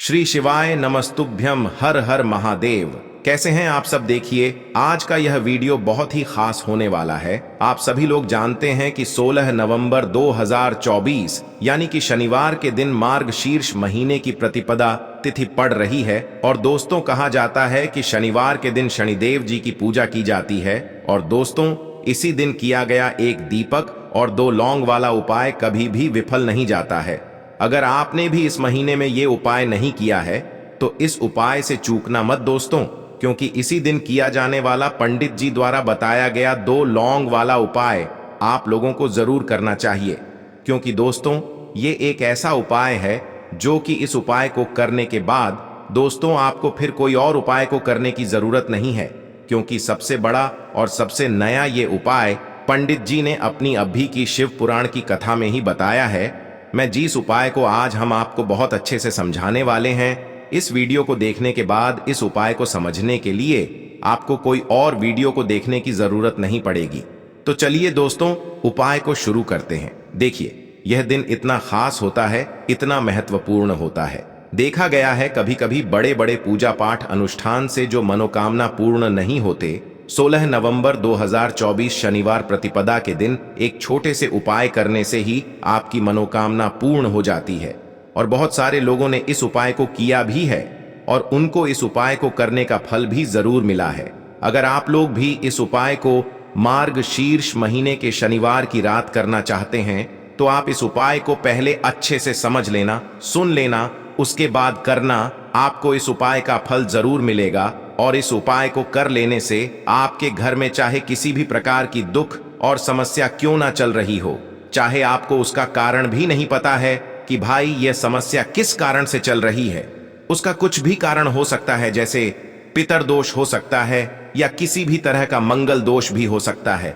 श्री शिवाय नमस्तुभ्यम, हर हर महादेव। कैसे हैं आप सब? देखिए, आज का यह वीडियो बहुत ही खास होने वाला है। आप सभी लोग जानते हैं कि 16 नवंबर 2024 यानी कि शनिवार के दिन मार्गशीर्ष महीने की प्रतिपदा तिथि पड़ रही है। और दोस्तों, कहा जाता है कि शनिवार के दिन शनिदेव जी की पूजा की जाती है। और दोस्तों, इसी दिन किया गया एक दीपक और 2 लौंग वाला उपाय कभी भी विफल नहीं जाता है। अगर आपने भी इस महीने में ये उपाय नहीं किया है तो इस उपाय से चूकना मत दोस्तों, क्योंकि इसी दिन किया जाने वाला पंडित जी द्वारा बताया गया 2 लौंग वाला उपाय आप लोगों को जरूर करना चाहिए। क्योंकि दोस्तों, ये एक ऐसा उपाय है जो कि इस उपाय को करने के बाद दोस्तों आपको फिर कोई और उपाय को करने की जरूरत नहीं है, क्योंकि सबसे बड़ा और सबसे नया ये उपाय पंडित जी ने अपनी अभी की शिव पुराण की कथा में ही बताया है। मैं जिस उपाय को आज हम आपको बहुत अच्छे से समझाने वाले हैं, इस वीडियो को देखने के बाद इस उपाय को समझने के लिए आपको कोई और वीडियो को देखने की जरूरत नहीं पड़ेगी। तो चलिए दोस्तों, उपाय को शुरू करते हैं। देखिए, यह दिन इतना खास होता है, इतना महत्वपूर्ण होता है। देखा गया है कभी कभी बड़े बड़े पूजा पाठ अनुष्ठान से जो मनोकामना पूर्ण नहीं होते, 16 नवंबर 2024 शनिवार प्रतिपदा के दिन एक छोटे से उपाय करने से ही आपकी मनोकामना पूर्ण हो जाती है। और बहुत सारे लोगों ने इस उपाय को किया भी है और उनको इस उपाय को करने का फल भी जरूर मिला है। अगर आप लोग भी इस उपाय को मार्गशीर्ष महीने के शनिवार की रात करना चाहते हैं तो आप इस उपाय को पहले अच्छे से समझ लेना, सुन लेना, उसके बाद करना। आपको इस उपाय का फल जरूर मिलेगा। और इस उपाय को कर लेने से आपके घर में चाहे किसी भी प्रकार की दुख और समस्या क्यों ना चल रही हो, चाहे आपको उसका कारण भी नहीं पता है कि भाई यह समस्या किस कारण से चल रही है, उसका कुछ भी कारण हो सकता है, जैसे पितर दोष हो सकता है या किसी भी तरह का मंगल दोष भी हो सकता है,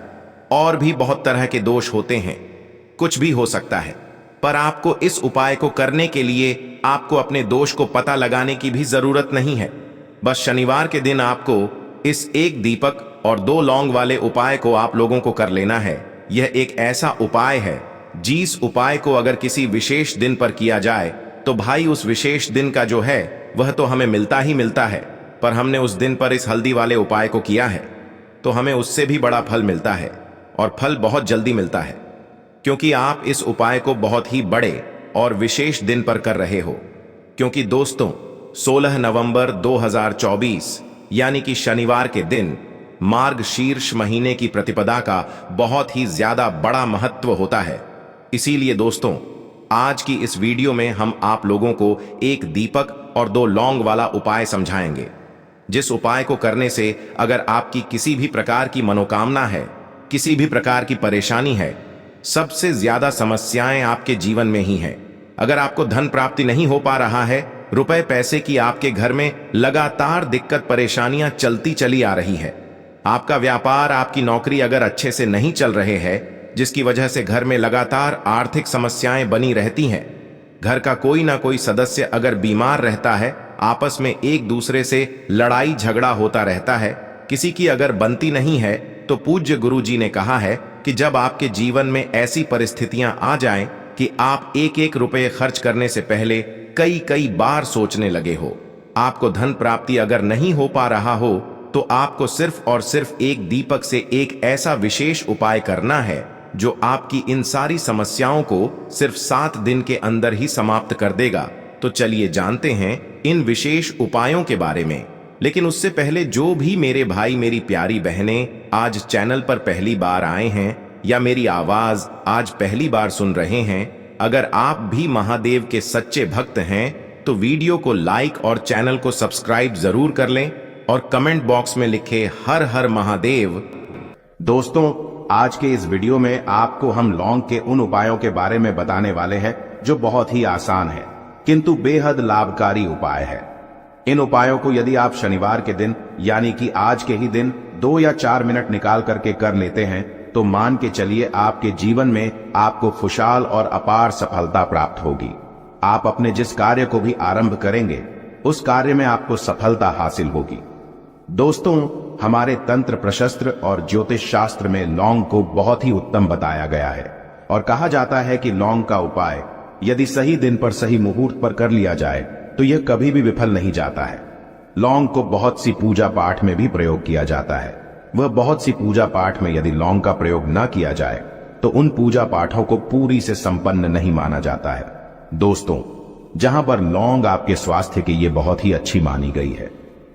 और भी बहुत तरह के दोष होते हैं, कुछ भी हो सकता है। पर आपको इस उपाय को करने के लिए आपको अपने दोष को पता लगाने की भी जरूरत नहीं है। बस शनिवार के दिन आपको इस एक दीपक और 2 लौंग वाले उपाय को आप लोगों को कर लेना है। यह एक ऐसा उपाय है जिस उपाय को अगर किसी विशेष दिन पर किया जाए तो भाई उस विशेष दिन का जो है वह तो हमें मिलता ही मिलता है। पर हमने उस दिन पर इस हल्दी वाले उपाय को किया है तो हमें उससे भी बड़ा फल मिलता है, और फल बहुत जल्दी मिलता है, क्योंकि आप इस उपाय को बहुत ही बड़े और विशेष दिन पर कर रहे हो। क्योंकि दोस्तों, 16 नवंबर 2024 यानी कि शनिवार के दिन मार्गशीर्ष महीने की प्रतिपदा का बहुत ही ज्यादा बड़ा महत्व होता है। इसीलिए दोस्तों, आज की इस वीडियो में हम आप लोगों को एक दीपक और 2 लौंग वाला उपाय समझाएंगे, जिस उपाय को करने से अगर आपकी किसी भी प्रकार की मनोकामना है, किसी भी प्रकार की परेशानी है, सबसे ज्यादा समस्याएं आपके जीवन में ही हैं। अगर आपको धन प्राप्ति नहीं हो पा रहा है, रुपए पैसे की आपके घर में लगातार दिक्कत परेशानियां चलती चली आ रही है, आपका व्यापार, आपकी नौकरी अगर अच्छे से नहीं चल रहे हैं, जिसकी वजह से घर में लगातार आर्थिक समस्याएं बनी रहती हैं, घर का कोई ना कोई सदस्य अगर बीमार रहता है, आपस में एक दूसरे से लड़ाई झगड़ा होता रहता है, किसी की अगर बनती नहीं है, तो पूज्य गुरु जी ने कहा है कि जब आपके जीवन में ऐसी परिस्थितियां आ जाएं कि आप एक एक रुपये खर्च करने से पहले कई कई बार सोचने लगे हो, आपको धन प्राप्ति अगर नहीं हो पा रहा हो, तो आपको सिर्फ और सिर्फ एक दीपक से एक ऐसा विशेष उपाय करना है जो आपकी इन सारी समस्याओं को सिर्फ 7 दिन के अंदर ही समाप्त कर देगा। तो चलिए जानते हैं इन विशेष उपायों के बारे में। लेकिन उससे पहले जो भी मेरे भाई मेरी प्यारी बहनें आज चैनल पर पहली बार आए हैं या मेरी आवाज आज पहली बार सुन रहे हैं, अगर आप भी महादेव के सच्चे भक्त हैं तो वीडियो को लाइक और चैनल को सब्सक्राइब जरूर कर लें और कमेंट बॉक्स में लिखे हर हर महादेव। दोस्तों, आज के इस वीडियो में आपको हम लौंग के उन उपायों के बारे में बताने वाले हैं जो बहुत ही आसान है किंतु बेहद लाभकारी उपाय है। इन उपायों को यदि आप शनिवार के दिन यानी कि आज के ही दिन 2 या 4 मिनट निकाल करके कर लेते हैं तो मान के चलिए आपके जीवन में आपको खुशहाल और अपार सफलता प्राप्त होगी। आप अपने जिस कार्य को भी आरंभ करेंगे उस कार्य में आपको सफलता हासिल होगी। दोस्तों, हमारे तंत्र प्रशस्त्र और ज्योतिष शास्त्र में लौंग को बहुत ही उत्तम बताया गया है और कहा जाता है कि लौंग का उपाय यदि सही दिन पर सही मुहूर्त पर कर लिया जाए तो यह कभी भी विफल नहीं जाता है। लौंग को बहुत सी पूजा पाठ में भी प्रयोग किया जाता है। वह बहुत सी पूजा पाठ में यदि लौंग का प्रयोग न किया जाए तो उन पूजा पाठों को पूरी से संपन्न नहीं माना जाता है। दोस्तों, जहां पर लौंग आपके स्वास्थ्य के लिए बहुत ही अच्छी मानी गई है,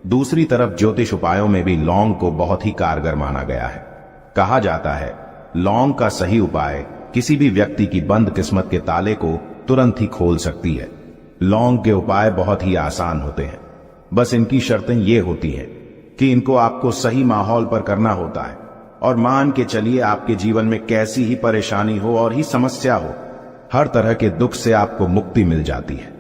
दूसरी तरफ ज्योतिष उपायों में भी लौंग को बहुत ही कारगर माना गया है। कहा जाता है लौंग का सही उपाय किसी भी व्यक्ति की बंद किस्मत के ताले को तुरंत ही खोल सकती है। लौंग के उपाय बहुत ही आसान होते हैं, बस इनकी शर्तें ये होती हैं कि इनको आपको सही माहौल पर करना होता है। और मान के चलिए आपके जीवन में कैसी ही परेशानी हो और ही समस्या हो, हर तरह के दुख से आपको मुक्ति मिल जाती है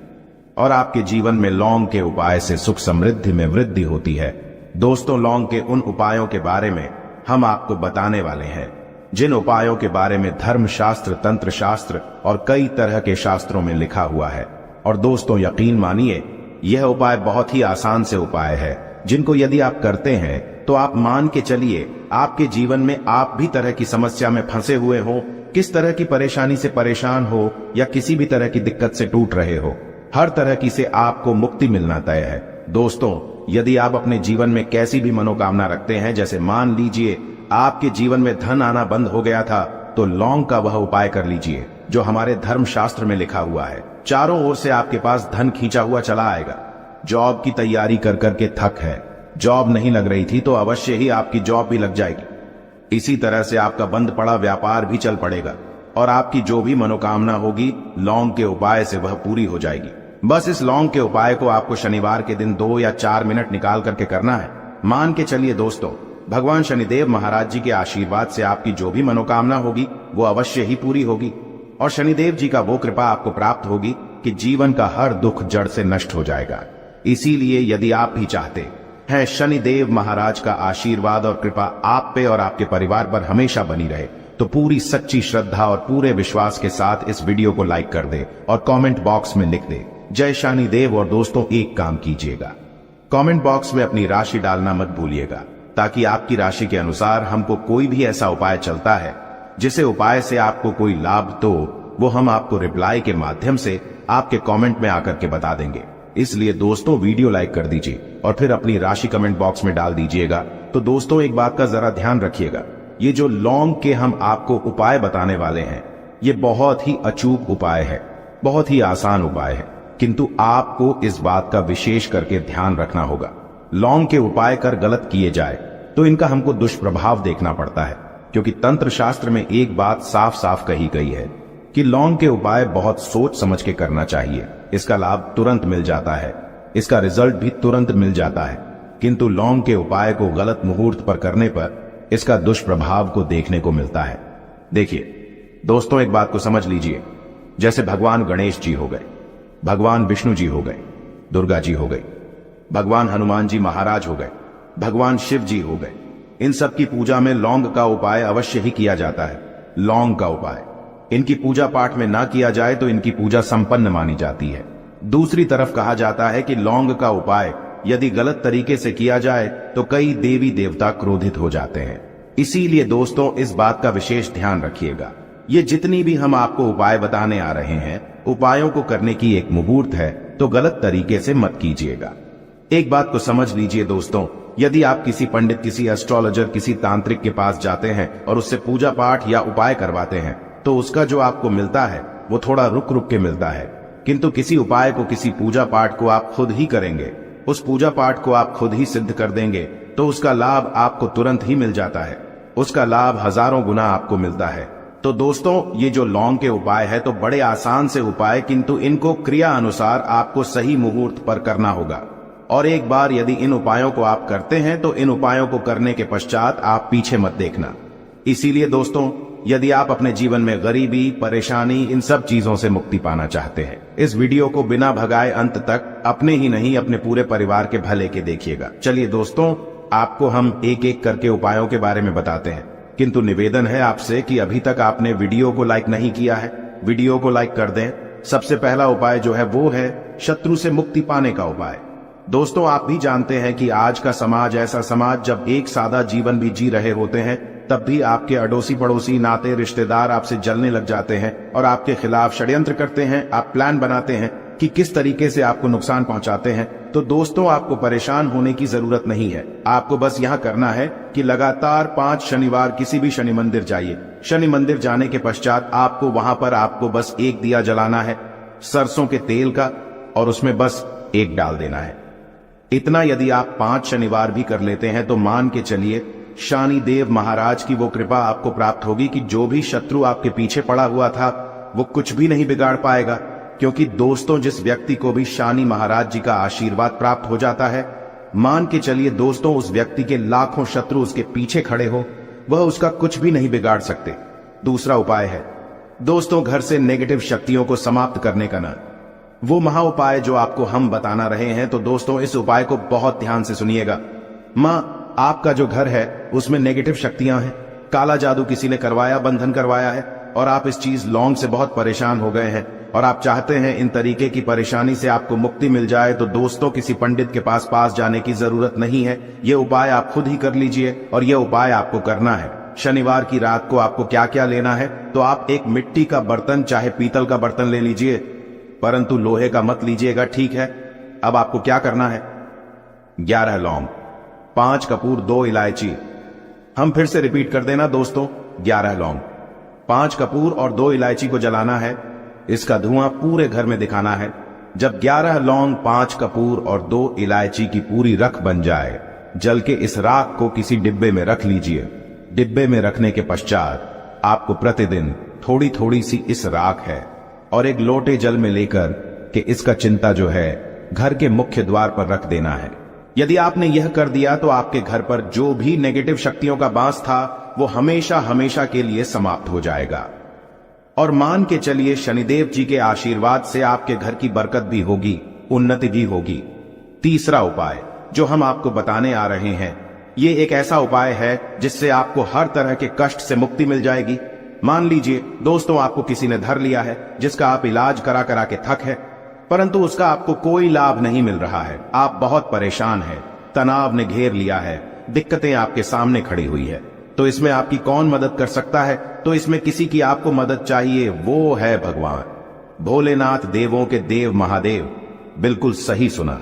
और आपके जीवन में लौंग के उपाय से सुख समृद्धि में वृद्धि होती है। दोस्तों, लौंग के उन उपायों के बारे में हम आपको बताने वाले हैं जिन उपायों के बारे में धर्मशास्त्र, तंत्र शास्त्र और कई तरह के शास्त्रों में लिखा हुआ है। और दोस्तों, यकीन मानिए यह उपाय बहुत ही आसान से उपाय है जिनको यदि आप करते हैं तो आप मान के चलिए आपके जीवन में आप भी तरह की समस्या में फंसे हुए हो, किस तरह की परेशानी से परेशान हो या किसी भी तरह की दिक्कत से टूट रहे हो, हर तरह की से आपको मुक्ति मिलना तय है। दोस्तों, यदि आप अपने जीवन में कैसी भी मनोकामना रखते हैं, जैसे मान लीजिए आपके जीवन में धन आना बंद हो गया था, तो लौंग का वह उपाय कर लीजिए जो हमारे धर्मशास्त्र में लिखा हुआ है। चारों ओर से आपके पास धन खींचा हुआ चला आएगा। जॉब की तैयारी कर करके थक है, जॉब नहीं लग रही थी तो अवश्य ही आपकी जॉब भी लग जाएगी। इसी तरह से आपका बंद पड़ा व्यापार भी चल पड़ेगा और आपकी जो भी मनोकामना होगी लौंग के उपाय से वह पूरी हो जाएगी। बस इस लौंग के उपाय को आपको शनिवार के दिन 2 या 4 मिनट निकाल करके करना है। मान के चलिए दोस्तों, भगवान शनिदेव महाराज जी के आशीर्वाद से आपकी जो भी मनोकामना होगी वो अवश्य ही पूरी होगी और शनिदेव जी का वो कृपा आपको प्राप्त होगी कि जीवन का हर दुख जड़ से नष्ट हो जाएगा। इसीलिए यदि आप भी चाहते हैं शनिदेव महाराज का आशीर्वाद और कृपा आप पे और आपके परिवार पर हमेशा बनी रहे, तो पूरी सच्ची श्रद्धा और पूरे विश्वास के साथ इस वीडियो को लाइक कर दे और कमेंट बॉक्स में लिख दे जय शनिदेव। और दोस्तों, एक काम कीजिएगा, कमेंट बॉक्स में अपनी राशि डालना मत भूलिएगा, ताकि आपकी राशि के अनुसार हमको कोई भी ऐसा उपाय चलता है जिसे उपाय से आपको कोई लाभ, तो वो हम आपको रिप्लाई के माध्यम से आपके कमेंट में आकर के बता देंगे। इसलिए दोस्तों, वीडियो लाइक कर दीजिए और फिर अपनी राशि कमेंट बॉक्स में डाल दीजिएगा। तो दोस्तों, एक बात का जरा ध्यान रखिएगा, ये जो लौंग के हम आपको उपाय बताने वाले हैं ये बहुत ही अचूक उपाय है, बहुत ही आसान उपाय है, किंतु आपको इस बात का विशेष करके ध्यान रखना होगा। लौंग के उपाय कर गलत किए जाए तो इनका हमको दुष्प्रभाव देखना पड़ता है, क्योंकि तंत्र शास्त्र में एक बात साफ साफ कही गई है कि लौंग के उपाय बहुत सोच समझ के करना चाहिए। इसका लाभ तुरंत मिल जाता है, इसका रिजल्ट भी तुरंत मिल जाता है, किंतु लौंग के उपाय को गलत मुहूर्त पर करने पर इसका दुष्प्रभाव को देखने को मिलता है। देखिए दोस्तों, एक बात को समझ लीजिए, जैसे भगवान गणेश जी हो गए, भगवान विष्णु जी हो गए, दुर्गा जी हो गई, भगवान हनुमान जी महाराज हो गए, भगवान शिव जी हो गए, इन सब की पूजा में लौंग का उपाय अवश्य ही किया जाता है। लौंग का उपाय इनकी पूजा पाठ में ना किया जाए तो इनकी पूजा संपन्न मानी जाती है। दूसरी तरफ कहा जाता है कि लौंग का उपाय यदि गलत तरीके से किया जाए तो कई देवी देवता क्रोधित हो जाते हैं। इसीलिए दोस्तों, इस बात का विशेष ध्यान रखिएगा। ये जितनी भी हम आपको उपाय बताने आ रहे हैं, उपायों को करने की एक मुहूर्त है, तो गलत तरीके से मत कीजिएगा। एक बात को समझ लीजिए दोस्तों, यदि आप किसी पंडित, किसी एस्ट्रोलॉजर, किसी तांत्रिक के पास जाते हैं और उससे पूजा पाठ या उपाय करवाते हैं, तो उसका जो आपको मिलता है वो थोड़ा रुक रुक के मिलता है। किंतु किसी उपाय को, किसी पूजा पाठ को आप खुद ही करेंगे, उस पूजा पाठ को आप खुद ही सिद्ध कर देंगे, तो उसका लाभ आपको तुरंत ही मिल जाता है, उसका लाभ हजारों गुना आपको मिलता है। तो दोस्तों, ये जो लौंग के उपाय है तो बड़े आसान से उपाय, किंतु इनको क्रिया अनुसार आपको सही मुहूर्त पर करना होगा। और एक बार यदि इन उपायों को आप करते हैं तो इन उपायों को करने के पश्चात आप पीछे मत देखना। इसीलिए दोस्तों, यदि आप अपने जीवन में गरीबी, परेशानी, इन सब चीजों से मुक्ति पाना चाहते हैं, इस वीडियो को बिना भगाए अंत तक अपने ही नहीं अपने पूरे परिवार के भले के देखिएगा। चलिए दोस्तों, आपको हम एक एक करके उपायों के बारे में बताते हैं, किंतु निवेदन है आपसे कि अभी तक आपने वीडियो को लाइक नहीं किया है, वीडियो को लाइक कर दें। सबसे पहला उपाय जो है वो है शत्रु से मुक्ति पाने का उपाय। दोस्तों, आप भी जानते हैं कि आज का समाज ऐसा समाज, जब एक सादा जीवन भी जी रहे होते हैं तब भी आपके अड़ोसी पड़ोसी, नाते रिश्तेदार आपसे जलने लग जाते हैं और आपके खिलाफ षड्यंत्र करते हैं। आप प्लान बनाते हैं कि किस तरीके से आपको नुकसान पहुंचाते हैं, तो दोस्तों आपको परेशान होने की जरूरत नहीं है। आपको बस यह करना है कि लगातार 5 शनिवार किसी भी शनि मंदिर जाइए। शनि मंदिर जाने के पश्चात आपको वहां पर आपको बस एक दिया जलाना है सरसों के तेल का, और उसमें बस एक डाल देना है। इतना यदि आप 5 शनिवार भी कर लेते हैं तो मान के चलिए शनिदेव महाराज की वो कृपा आपको प्राप्त होगी कि जो भी शत्रु आपके पीछे पड़ा हुआ था वो कुछ भी नहीं बिगाड़ पाएगा। क्योंकि दोस्तों जिस व्यक्ति को भी शनि महाराज जी का आशीर्वाद प्राप्त हो जाता है, मान के चलिए दोस्तों उस व्यक्ति के लाखों शत्रु उसके पीछे खड़े हो, वह उसका कुछ भी नहीं बिगाड़ सकते। दूसरा उपाय है दोस्तों घर से नेगेटिव शक्तियों को समाप्त करने का ना, वो महा उपाय जो आपको हम बताना रहे हैं। तो दोस्तों इस उपाय को बहुत ध्यान से सुनिएगा। मां आपका जो घर है उसमें नेगेटिव शक्तियां हैं, काला जादू किसी ने करवाया, बंधन करवाया है, और आप इस चीज लौंग से बहुत परेशान हो गए हैं और आप चाहते हैं इन तरीके की परेशानी से आपको मुक्ति मिल जाए, तो दोस्तों किसी पंडित के पास जाने की जरूरत नहीं है। ये उपाय आप खुद ही कर लीजिए और ये उपाय आपको करना है। शनिवार की रात को आपको क्या क्या लेना है, तो आप एक मिट्टी का बर्तन चाहे पीतल का बर्तन ले लीजिए, परंतु लोहे का मत लीजिएगा, ठीक है। अब आपको क्या करना है, 11 लौंग, 5 कपूर, 2 इलायची। हम फिर से रिपीट कर देना दोस्तों, 11 लौंग, 5 कपूर और 2 इलायची को जलाना है। इसका धुआं पूरे घर में दिखाना है। जब 11 लौंग, 5 कपूर और 2 इलायची की पूरी रख बन जाए, जल के इस राख को किसी डिब्बे में रख लीजिए। डिब्बे में रखने के पश्चात आपको प्रतिदिन थोड़ी थोड़ी सी इस राख है और एक लोटे जल में लेकर कि इसका चिंता जो है घर के मुख्य द्वार पर रख देना है। यदि आपने यह कर दिया तो आपके घर पर जो भी नेगेटिव शक्तियों का बांस था वो हमेशा हमेशा के लिए समाप्त हो जाएगा। और मान के चलिए शनिदेव जी के आशीर्वाद से आपके घर की बरकत भी होगी, उन्नति भी होगी। तीसरा उपाय जो हम आपको बताने आ रहे हैं, ये एक ऐसा उपाय है जिससे आपको हर तरह के कष्ट से मुक्ति मिल जाएगी। मान लीजिए दोस्तों आपको किसी ने धर लिया है जिसका आप इलाज करा करा के थक है, परंतु उसका आपको कोई लाभ नहीं मिल रहा है। आप बहुत परेशान हैं, तनाव ने घेर लिया है, दिक्कतें आपके सामने खड़ी हुई है। तो इसमें आपकी कौन मदद कर सकता है, तो इसमें किसी की आपको मदद चाहिए, वो है भगवान भोलेनाथ, देवों के देव महादेव। बिल्कुल सही सुना।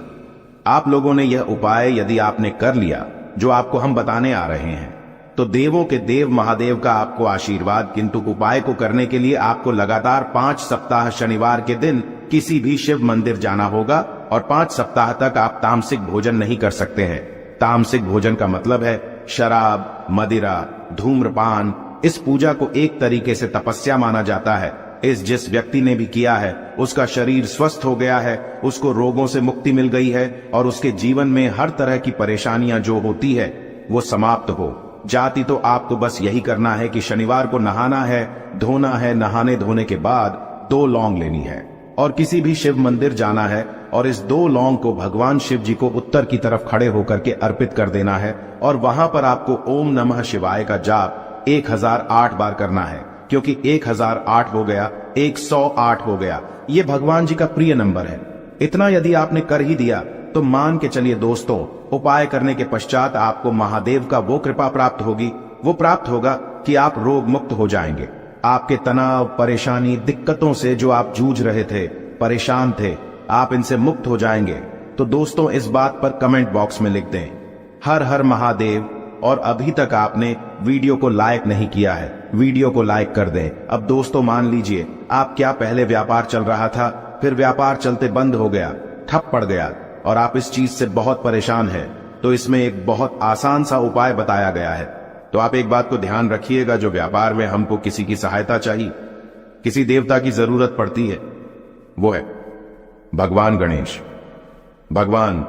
आप लोगों ने यह उपाय यदि आपने कर लिया जो आपको हम बताने आ रहे हैं, तो देवों के देव महादेव का आपको आशीर्वाद। किंतु उपाय को करने के लिए आपको लगातार 5 सप्ताह शनिवार के दिन किसी भी शिव मंदिर जाना होगा और 5 सप्ताह तक आप तामसिक भोजन नहीं कर सकते हैं। तामसिक भोजन का मतलब है शराब, मदिरा, धूम्रपान। इस पूजा को एक तरीके से तपस्या माना जाता है। इस जिस व्यक्ति ने भी किया है उसका शरीर स्वस्थ हो गया है, उसको रोगों से मुक्ति मिल गई है और उसके जीवन में हर तरह की परेशानियां जो होती है वो समाप्त हो जाती। तो आपको बस यही करना है कि शनिवार को नहाना है, धोना है, नहाने धोने के बाद 2 लौंग लेनी है और किसी भी शिव मंदिर जाना है और इस 2 लौंग को भगवान शिव जी को उत्तर की तरफ खड़े होकर के अर्पित कर देना है और वहां पर आपको ओम नमः शिवाय का जाप 1008 बार करना है। क्योंकि 1008 हो गया, 108 हो गया, ये भगवान जी का प्रिय नंबर है। इतना यदि आपने कर ही दिया तो मान के चलिए दोस्तों, उपाय करने के पश्चात आपको महादेव का वो कृपा प्राप्त होगी, वो प्राप्त होगा कि आप रोग मुक्त हो जाएंगे। आपके तनाव, परेशानी, दिक्कतों से जो आप जूझ रहे थे, परेशान थे, आप इनसे मुक्त हो जाएंगे। तो दोस्तों इस बात पर कमेंट बॉक्स में लिख दें हर हर महादेव। और अभी तक आपने वीडियो को लाइक नहीं किया है, वीडियो को लाइक कर दें। अब दोस्तों मान लीजिए आप क्या पहले व्यापार चल रहा था, फिर व्यापार चलते बंद हो गया, ठप पड़ गया और आप इस चीज से बहुत परेशान हैं, तो इसमें एक बहुत आसान सा उपाय बताया गया है। तो आप एक बात को ध्यान रखिएगा, जो व्यापार में हमको किसी की सहायता चाहिए, किसी देवता की जरूरत पड़ती है, वो है भगवान गणेश। भगवान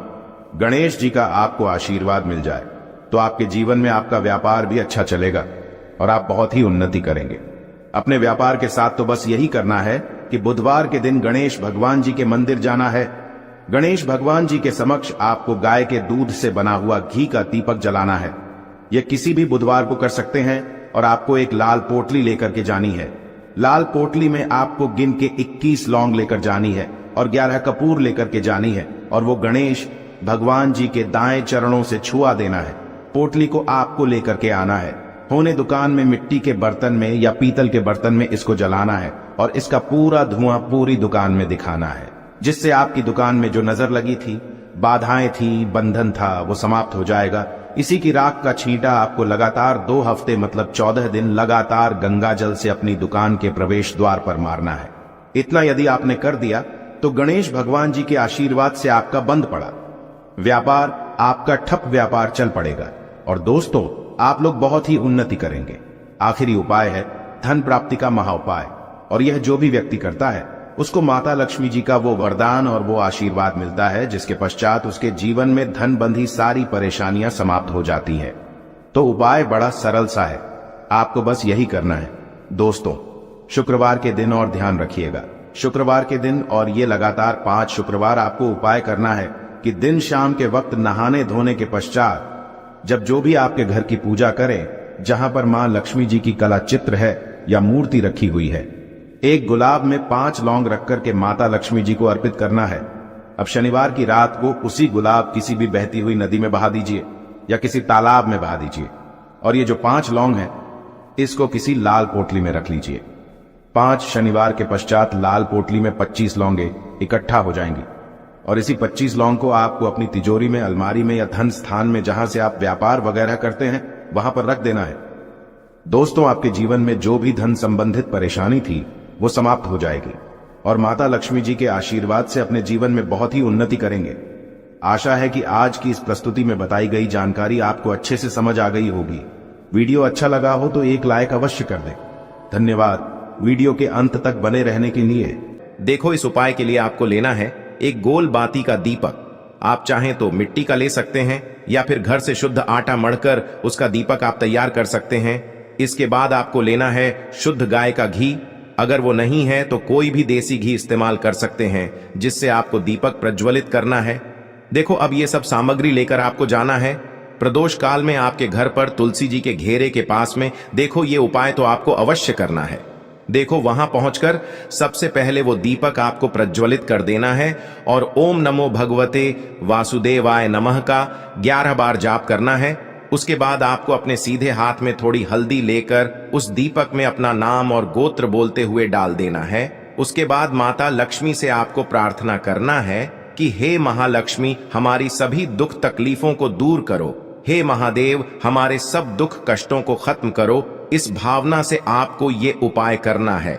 गणेश जी का आपको आशीर्वाद मिल जाए तो आपके जीवन में आपका व्यापार भी अच्छा चलेगा और आप बहुत ही उन्नति करेंगे। अपने व्यापार के साथ तो बस यही करना है कि बुधवार के दिन गणेश भगवान जी के मंदिर जाना है। गणेश भगवान जी के समक्ष आपको गाय के दूध से बना हुआ घी का दीपक जलाना है। यह किसी भी बुधवार को कर सकते हैं और आपको एक लाल पोटली लेकर के जानी है। लाल पोटली में आपको गिन के 21 लौंग लेकर जानी है और 11 कपूर लेकर के जानी है और वो गणेश भगवान जी के दाएं चरणों से छुआ देना है। पोटली को आपको लेकर के आना है। होने दुकान में मिट्टी के बर्तन में या पीतल के बर्तन में इसको जलाना है और इसका पूरा धुआं पूरी दुकान में दिखाना है। जिससे आपकी दुकान में जो नजर लगी थी, बाधाएं थी, बंधन था, वो समाप्त हो जाएगा। इसी की राख का छींटा आपको लगातार 2 हफ्ते मतलब 14 दिन लगातार गंगा जल से अपनी दुकान के प्रवेश द्वार पर मारना है। इतना यदि आपने कर दिया तो गणेश भगवान जी के आशीर्वाद से आपका बंद पड़ा व्यापार, आपका ठप व्यापार चल पड़ेगा और दोस्तों आप लोग बहुत ही उन्नति करेंगे। आखिरी उपाय है धन प्राप्ति का महा उपाय, और यह जो भी व्यक्ति करता है उसको माता लक्ष्मी जी का वो वरदान और वो आशीर्वाद मिलता है, जिसके पश्चात उसके जीवन में धन बंधी सारी परेशानियां समाप्त हो जाती हैं। तो उपाय बड़ा सरल सा है, आपको बस यही करना है। दोस्तों शुक्रवार के दिन और ध्यान रखिएगा, शुक्रवार के दिन और ये लगातार 5 शुक्रवार आपको उपाय करना है कि दिन शाम के वक्त नहाने धोने के पश्चात जब जो भी आपके घर की पूजा करें, जहां पर मां लक्ष्मी जी की कला चित्र है या मूर्ति रखी हुई है, एक गुलाब में 5 लौंग रख करके माता लक्ष्मी जी को अर्पित करना है। अब शनिवार की रात को उसी गुलाब किसी भी बहती हुई नदी में बहा दीजिए या किसी तालाब में बहा दीजिए, और ये जो 5 लौंग है इसको किसी लाल पोटली में रख लीजिए। 5 शनिवार के पश्चात लाल पोटली में 25 लौंगे इकट्ठा हो जाएंगी, और इसी 25 लौंग को आपको अपनी तिजोरी में, अलमारी में या धन स्थान में जहां से आप व्यापार वगैरह करते हैं वहां पर रख देना है। दोस्तों आपके जीवन में जो भी धन संबंधित परेशानी थी वो समाप्त हो जाएगी और माता लक्ष्मी जी के आशीर्वाद से अपने जीवन में बहुत ही उन्नति करेंगे। आशा है कि आज की इस प्रस्तुति में बताई गई जानकारी आपको अच्छे से समझ आ गई होगी। वीडियो अच्छा लगा हो तो एक लाइक अवश्य कर दें। धन्यवाद वीडियो के अंत तक बने रहने के लिए। देखो इस उपाय के लिए आपको लेना है एक गोल बाती का दीपक। आप चाहें तो मिट्टी का ले सकते हैं या फिर घर से शुद्ध आटा मढ़कर उसका दीपक आप तैयार कर सकते हैं। इसके बाद आपको लेना है शुद्ध गाय का घी। अगर वो नहीं है तो कोई भी देसी घी इस्तेमाल कर सकते हैं, जिससे आपको दीपक प्रज्वलित करना है। देखो अब ये सब सामग्री लेकर आपको जाना है प्रदोष काल में आपके घर पर तुलसी जी के घेरे के पास में। देखो ये उपाय तो आपको अवश्य करना है। देखो वहां पहुंचकर सबसे पहले वो दीपक आपको प्रज्वलित कर देना है और ओम नमो भगवते वासुदेवाय नमः का 11 बार जाप करना है। उसके बाद आपको अपने सीधे हाथ में थोड़ी हल्दी लेकर उस दीपक में अपना नाम और गोत्र बोलते हुए डाल देना है। उसके बाद माता लक्ष्मी से आपको प्रार्थना करना है कि हे महालक्ष्मी हमारी सभी दुख तकलीफों को दूर करो, हे महादेव हमारे सब दुख कष्टों को खत्म करो। इस भावना से आपको ये उपाय करना है।